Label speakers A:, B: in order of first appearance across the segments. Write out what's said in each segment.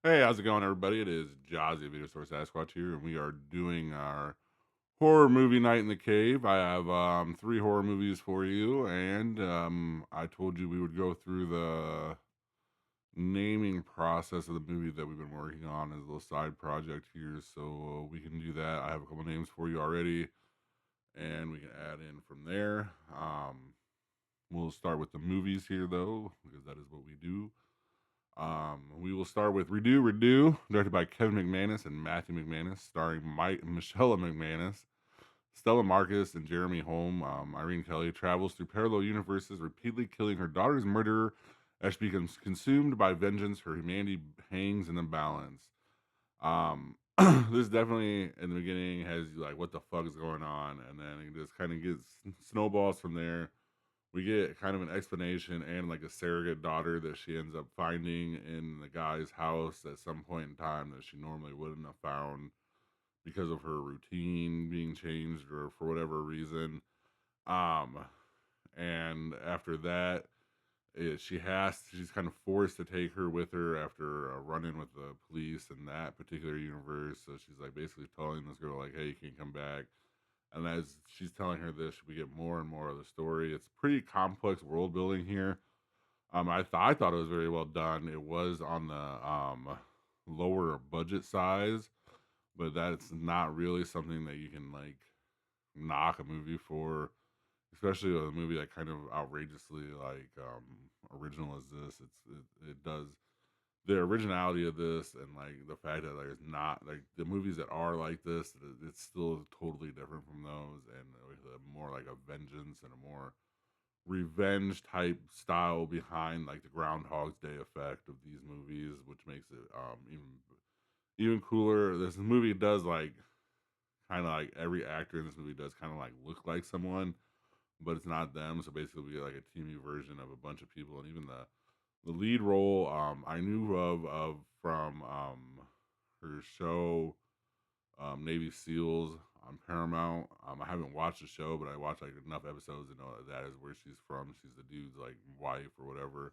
A: Hey, how's it going, everybody? It is Jazzy, Video Store Sasquatch here, and we are doing our horror movie night in the cave. I have three horror movies for you, and I told you we would go through the naming process of the movie that we've been working on as a little side project here, so we can do that. I have a couple names for you already, and we can add in from there. We'll start with the movies here, though, because that is what we do. We will start with Redo, directed by Kevin McManus and Matthew McManus, starring Mike Michelle McManus, Stella Marcus, and Jeremy Holm. Irene Kelly travels through parallel universes, repeatedly killing her daughter's murderer as she becomes consumed by vengeance. Her humanity hangs in the balance. This definitely in the beginning has you like, what the fuck is going on, and then it just kind of gets snowballs from there. We get kind of an explanation and like a surrogate daughter that she ends up finding in the guy's house at some point in time that she normally wouldn't have found because of her routine being changed or for whatever reason. Um, and after that, she's kind of forced to take her with her after a run in with the police in that particular universe. So she's like basically telling this girl like, "Hey, you can't come back." And as she's telling her this, we get more and more of the story. It's pretty complex world building here. I thought it was very well done. It was on the lower budget size, but that's not really something that you can like knock a movie for, especially a movie that kind of outrageously like original as this. It does the originality of this and like the fact that there's not like the movies that are like this, it's still totally different from those, and with a more like a vengeance and a more revenge type style behind like the Groundhog's Day effect of these movies, which makes it even cooler. This movie does like kind of like every actor in this movie does kind of like look like someone, but it's not them. So basically, we get like a TV version of a bunch of people, and even the lead role I knew of from her show Navy SEALs on Paramount. I haven't watched the show, but I watched like enough episodes to know that is where she's from. She's the dude's like wife or whatever.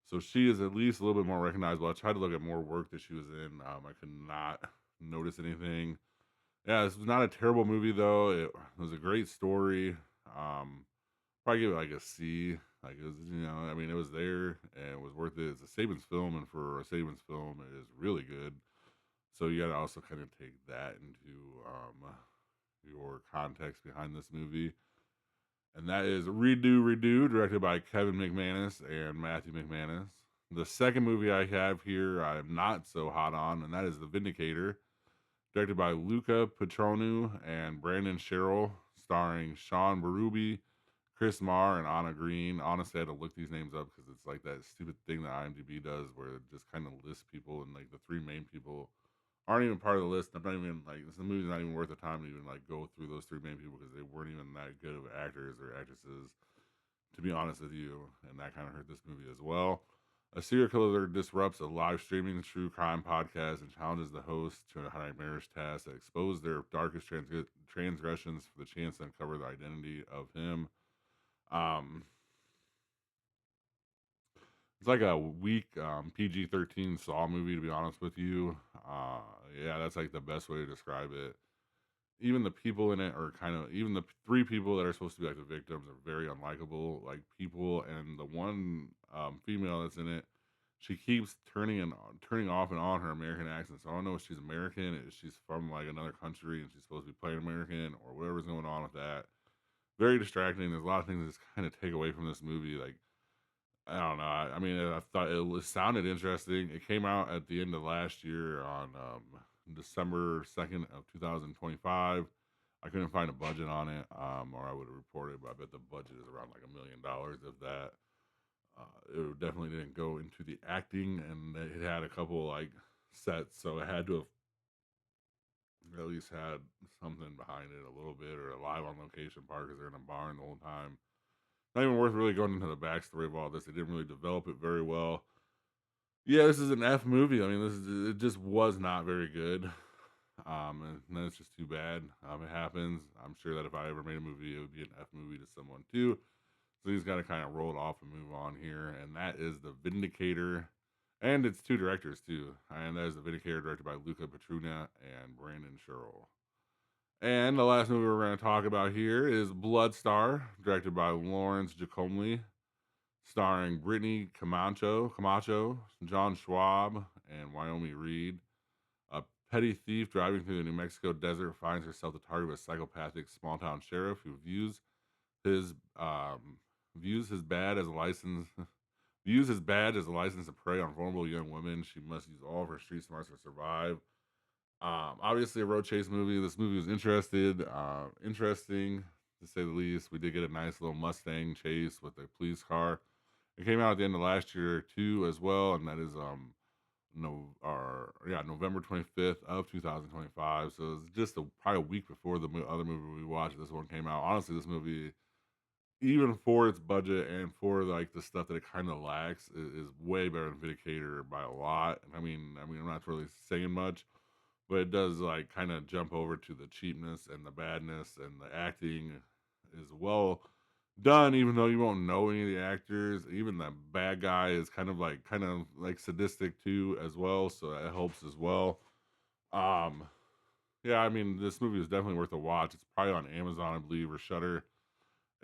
A: So she is at least a little bit more recognizable. I tried to look at more work that she was in. I could not notice anything. Yeah, this was not a terrible movie though. It was a great story. Um, Probably give it like a C. Like it was, I mean, it was there and it was worth it. It's a Saban's film, and for a Saban's film, it is really good. So you got to also kind of take that into your context behind this movie, and that is Redo, directed by Kevin McManus and Matthew McManus. The second movie I have here, I'm not so hot on, and that is The Vindicator, directed by Luca Petronu and Brandon Sherrill, starring Sean Berube, Chris Marr, and Anna Green. Honestly, I had to look these names up because it's like that stupid thing that IMDb does where it just kind of lists people, and like the three main people aren't even part of the list. I'm not even like this. The movie's not even worth the time to even like go through those three main people because they weren't even that good of actors or actresses, to be honest with you. And that kind of hurt this movie as well. A serial killer disrupts a live streaming true crime podcast and challenges the host to a nightmarish task that expose their darkest transgressions for the chance to uncover the identity of him. Um, it's like a weak PG-13 Saw movie, to be honest with you. Uh, yeah, that's like the best way to describe it. Even the people in it are kind of even the three people that are supposed to be like the victims are very unlikable like people, and the one female that's in it, she keeps turning off and on her American accent. So I don't know if she's American, if she's from like another country and she's supposed to be playing American or whatever's going on with that. Very distracting. There's a lot of things that just kind of take away from this movie. Like I don't know. I mean, I thought sounded interesting. It came out at the end of last year on December 2nd of 2025. I couldn't find a budget on it, or I would have reported. But I bet the budget is around like $1 million of that. It definitely didn't go into the acting, and it had a couple like sets, so it had to have at least had something behind it a little bit, or a live on location part because they're in a barn the whole time. Not even worth really going into the backstory of all this. They didn't really develop it very well. Yeah, this is an F movie. I mean, it just was not very good. And then it's just too bad. It happens. I'm sure that if I ever made a movie, it would be an F movie to someone too. So he's got to kind of roll it off and move on here. And that is The Vindicator. and it's two directors too, and that is the Vindicator, directed by Luca Petruna and Brandon Sherrill. And the last movie we're going to talk about here is Bloodstar, directed by Lawrence Giacomi, starring Brittany Camacho, John Schwab, and Wyoming Reed. A petty thief driving through the New Mexico desert finds herself the target of a psychopathic small town sheriff who his um, views his bad as a license views his badge as a license to prey on vulnerable young women. She must use all of her street smarts to survive. Obviously a road chase movie. This movie was interesting to say the least. We did get a nice little Mustang chase with a police car. It came out at the end of last year too, as well, and that is November 25th of 2025. So it's just probably a week before the other movie we watched. This one came out. Honestly, this movie, even for its budget and for like the stuff that it kind of lacks, is way better than Vindicator by a lot. And I mean, I'm not really saying much, but it does like kind of jump over to the cheapness and the badness, and the acting is well done, even though you won't know any of the actors. Even the bad guy is kind of like sadistic too as well, so that helps as well. um yeah, I mean, this movie is definitely worth a watch. It's probably on Amazon, I believe, or Shutter.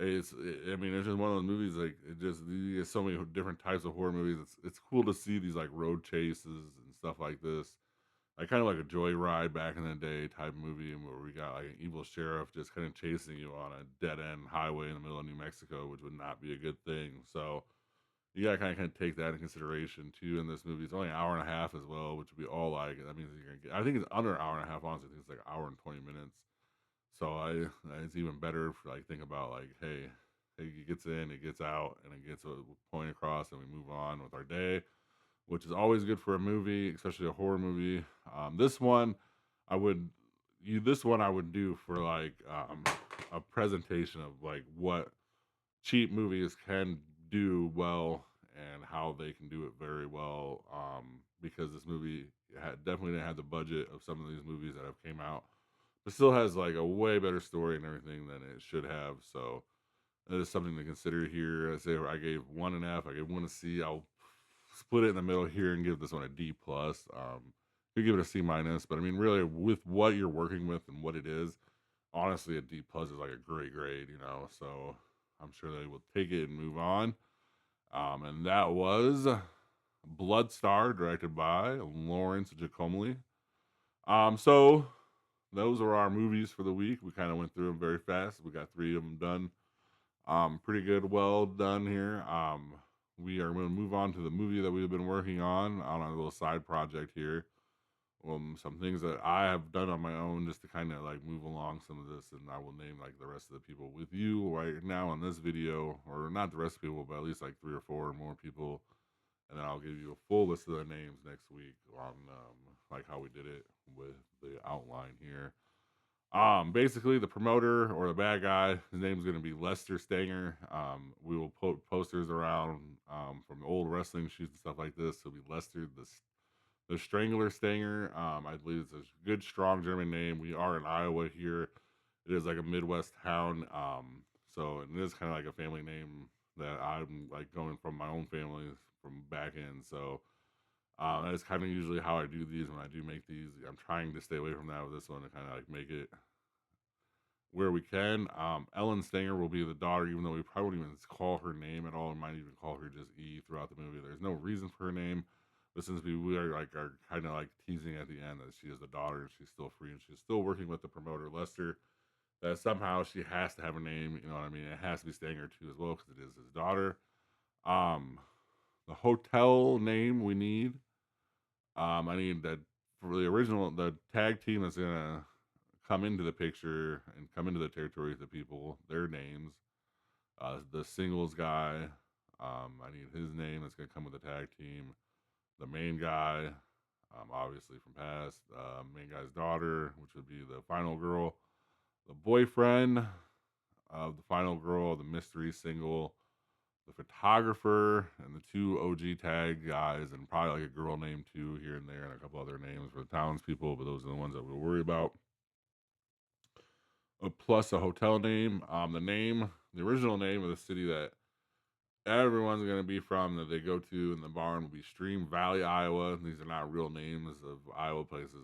A: I mean, it's just one of those movies. Like, it just, you get so many different types of horror movies. It's cool to see these like road chases and stuff like this, like kind of like a Joyride back in the day type movie, and where we got like an evil sheriff just kind of chasing you on a dead end highway in the middle of New Mexico, which would not be a good thing. So you gotta kind of take that in consideration too. In this movie, it's only an hour and a half as well, which would be all like, that means you're gonna get. I think it's under an hour and a half. Honestly, I think it's like an hour and 20 minutes. So it's even better for like think about like, hey, it gets in, it gets out, and it gets a point across, and we move on with our day, which is always good for a movie, especially a horror movie. This one, I would this one I would do for like a presentation of like what cheap movies can do well and how they can do it very well. Because this movie definitely didn't have the budget of some of these movies that have came out, but still has like a way better story and everything than it should have. So that is something to consider here. I say I gave one an F. I gave one a C. I'll split it in the middle here and give this one a D plus. You give it a C minus, but I mean, really, with what you're working with and what it is, honestly, a D plus is like a great grade, you know. So I'm sure they will take it and move on. And that was Bloodstar, directed by Lawrence Giacomi. So those are our movies for the week. We kind of went through them very fast. We got three of them done. Pretty good, well done here. We are going to move on to the movie that we've been working on a little side project here. Some things that I have done on my own just to kind of like move along some of this, and I will name like the rest of the people with you right now in this video, or not the rest of people, but at least like three or four more people, and then I'll give you a full list of their names next week on like how we did it with the outline here. Basically, the promoter or the bad guy, his name's going to be Lester Stanger. We will put posters around from old wrestling shoots and stuff like this. It'll be Lester the Strangler Stanger. I believe it's a good, strong German name. We are in Iowa here. It is like a Midwest town. So it is kind of like a family name that I'm like going from my own family from back in. So that is kind of usually how I do these when I do make these. I'm trying to stay away from that with this one to kind of like make it where we can. Ellen Stanger will be the daughter, even though we probably won't even call her name at all. We might even call her just E throughout the movie. There's no reason for her name, but since we are kind of like teasing at the end that she is the daughter and she's still free and she's still working with the promoter Lester, that somehow she has to have a name. You know what I mean? It has to be Stanger too as well because it is his daughter. Um, the hotel name we need. I need that for the tag team that's gonna come into the picture and come into the territory of the people, their names. The singles guy, I need his name that's going to come with the tag team. The main guy, obviously from past, main guy's daughter, which would be the final girl. The boyfriend of the final girl, the mystery single. The photographer and the two OG tag guys, and probably like a girl name too here and there, and a couple other names for the townspeople, but those are the ones that we'll worry about. Plus a hotel name. The original name of the city that everyone's gonna be from that they go to in the barn will be Stream Valley, Iowa. These are not real names of Iowa places.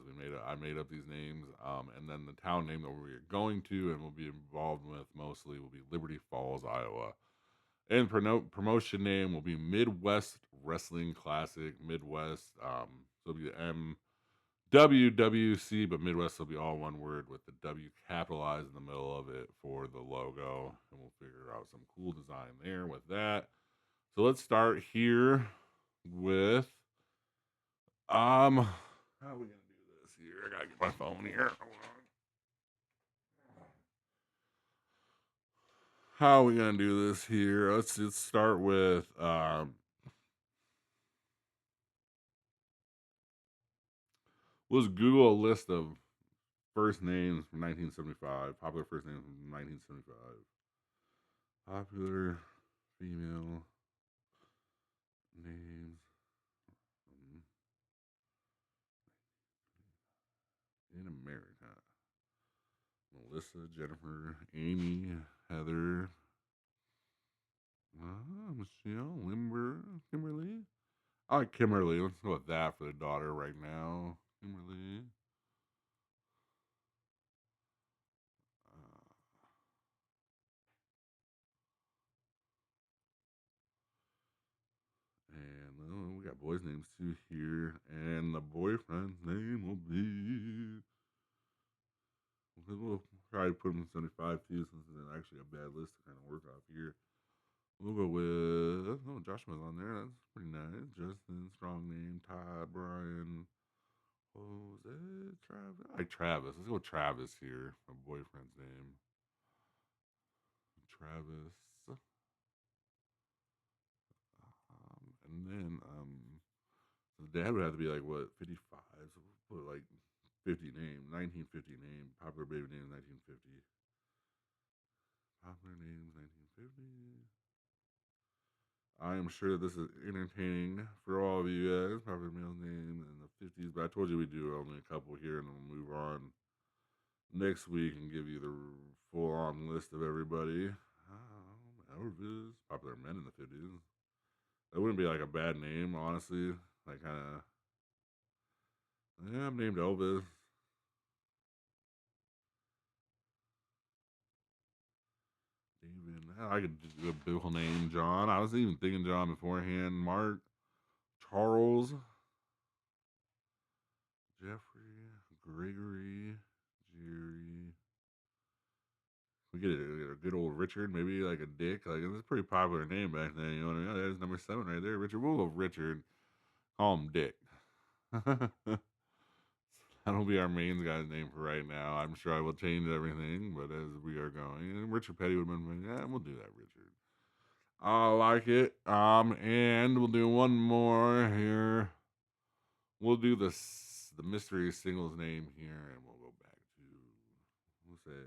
A: I made up these names. And then the town name that we're going to and will be involved with mostly will be Liberty Falls, Iowa. And promotion name will be Midwest Wrestling Classic. Midwest. So it'll be WWC, but Midwest will be all one word with the W capitalized in the middle of it for the logo. And we'll figure out some cool design there with that. So let's start here with how are we gonna do this here? I gotta get my phone here. Hold on. How are we gonna do this here? Let's just start with let's Google a list of first names from 1975. Popular first names from 1975. Popular female names in America. Melissa, Jennifer, Amy, Heather, Michelle, Kimberly. I like Kimberly. Let's go with that for the daughter right now. Kimberly. Uh, and we got boys' names too here. And the boyfriend's name will be. We'll try to put him in 75 too, since it's actually a bad list to kind of work off here. We'll go with. Oh, Joshua's on there. That's pretty nice. Justin, strong name. Todd, Brian. Jose, Travis. I like Travis. Let's go with Travis here. My boyfriend's name. Travis. And then so dad would have to be like what 55. So we'll put like 50 name, 1950 name, popular baby name, 1950. Popular names, 1950. I am sure that this is entertaining for all of you guys. Popular male name in the 50s, but I told you we do only a couple here, and then we'll move on next week and give you the full-on list of everybody. Elvis, popular men in the 50s. That wouldn't be like a bad name, honestly. Like kind of, yeah, I'm named Elvis. David, I could just do a biblical name, John. I was even thinking John beforehand. Mark, Charles, Jeffrey, Gregory, Jerry. We get a good old Richard, maybe like a Dick. Like it's a pretty popular name back then. You know what I mean? Oh, there's number 7 right there. Richard. We'll go Richard. Call him Dick. That'll be our main guy's name for right now. I'm sure I will change everything, but as we are going, and Richard Petty would have been, yeah, we'll do that, Richard. I like it. And we'll do one more here. We'll do the mystery singles name here, and we'll go back to we'll say,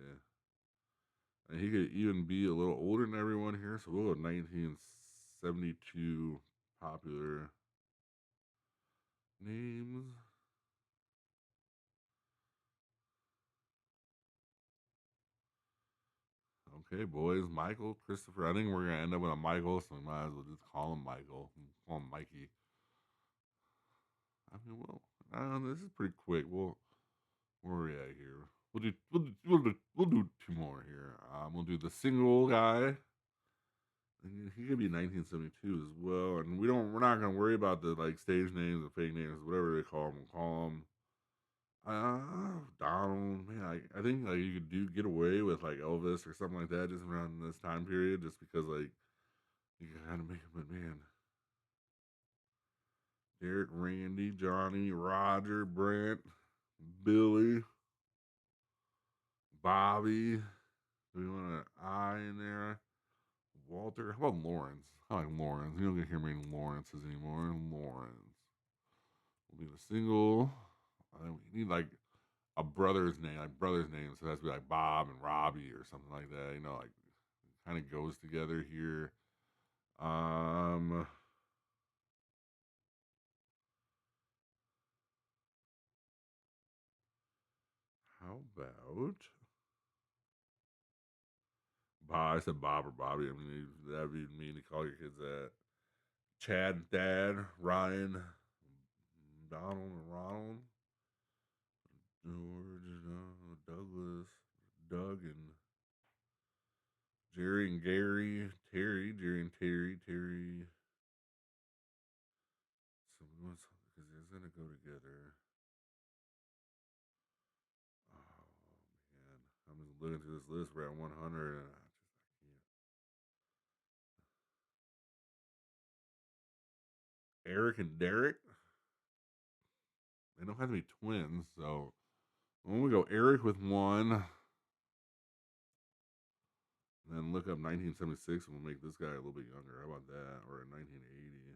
A: and he could even be a little older than everyone here, so we'll go 1972 popular names. Okay, boys, Michael, Christopher. I think we're gonna end up with a Michael, so we might as well just call him Michael. Call him Mikey. I mean, well, this is pretty quick. Where are we at here? We'll do 2 more here. We'll do the single guy. He could be 1972 as well, and we're not gonna worry about the like stage names or fake names, whatever they call them. We'll call him Donald. Man, I think like you could get away with like Elvis or something like that just around this time period, just because like you can kind of make him. But man, Derek, Randy, Johnny, Roger, Brent, Billy, Bobby. Do we want an I in there? Walter. How about Lawrence? I like Lawrence. You don't get hear me Lawrences anymore. Lawrence. We'll do a single. We need like a brother's name, so it has to be like Bob and Robbie or something like that. You know, like kind of goes together here. Um, how about I said Bob or Bobby. I mean, that'd be mean to call your kids that. Chad, Dad, Ryan, Donald, and Ronald, George, Douglas, Doug, and Jerry and Gary, Terry, Jerry and Terry. So because it's gonna go together. Oh man, I'm just looking through this list. We're at 100, and I can't. Eric and Derek. They don't have to be twins, so when we go Eric with one, and then look up 1976, and we'll make this guy a little bit younger. How about that? Or in 1980,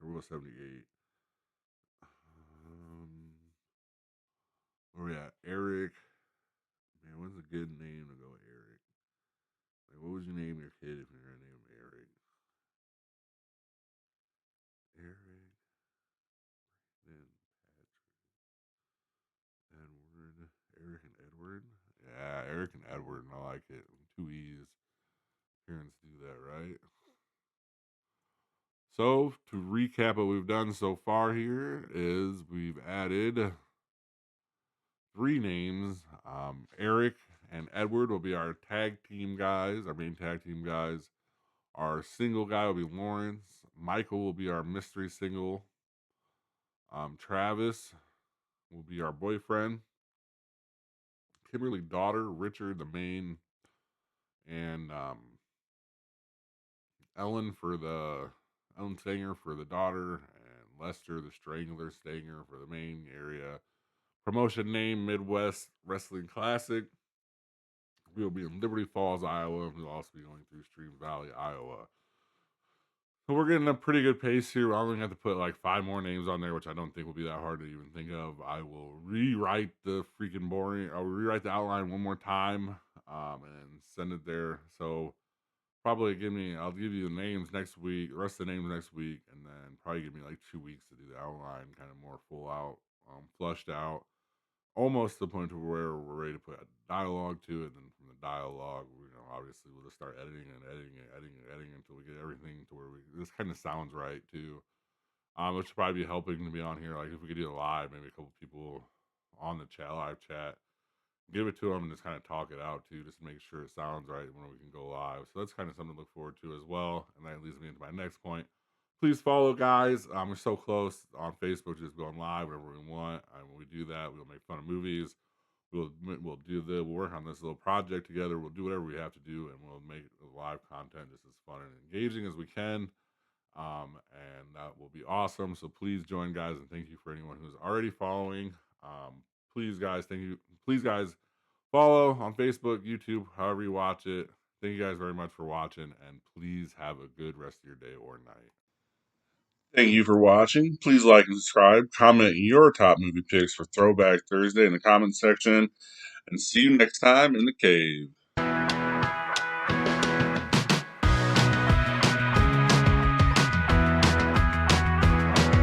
A: or we'll 78. Where we at? Eric. Man, what's a good name to go Eric? Like, what would you name your kid if you're gonna name him Eric? Eric, then Edward, Eric and Edward. Yeah, Eric and Edward. I like it. Two E's. Parents do that, right? So to recap what we've done so far here is we've added three names. Eric and Edward will be our tag team guys, our main tag team guys. Our single guy will be Lawrence. Michael will be our mystery single. Travis will be our boyfriend. Kimberly daughter. Richard the main, and Ellen Stanger for the daughter, and Lester the Strangler Stanger for the main area. Promotion name Midwest Wrestling Classic. We'll be in Liberty Falls, Iowa. We'll also be going through Stream Valley, Iowa. So we're getting a pretty good pace here. I only have to put like 5 more names on there, which I don't think will be that hard to even think of. I will rewrite the freaking boring. I'll rewrite the outline one more time, and send it there. So probably I'll give you the names next week, the rest of the names next week, and then probably give me like 2 weeks to do the outline, kind of more full out, flushed out, almost to the point to where we're ready to put a dialogue to it. And then from the dialogue, obviously we'll just start editing and editing until we get everything to where this kind of sounds right too. Which would probably be helping to be on here. Like if we could do it live, maybe a couple people on the live chat, give it to them and just kind of talk it out too, just to make sure it sounds right when we can go live. So that's kind of something to look forward to as well. And that leads me into my next point. Please follow, guys. We're so close on Facebook, just going live whenever we want. And when we do that, we'll make fun of movies. We'll work on this little project together. We'll do whatever we have to do, and we'll make the live content just as fun and engaging as we can. And that will be awesome. So please join, guys, and thank you for anyone who's already following. Please, guys, thank you. Please, guys, follow on Facebook, YouTube, however you watch it. Thank you guys very much for watching, and please have a good rest of your day or night. Thank you for watching. Please like and subscribe. Comment your top movie picks for Throwback Thursday in the comment section, and see you next time in the cave.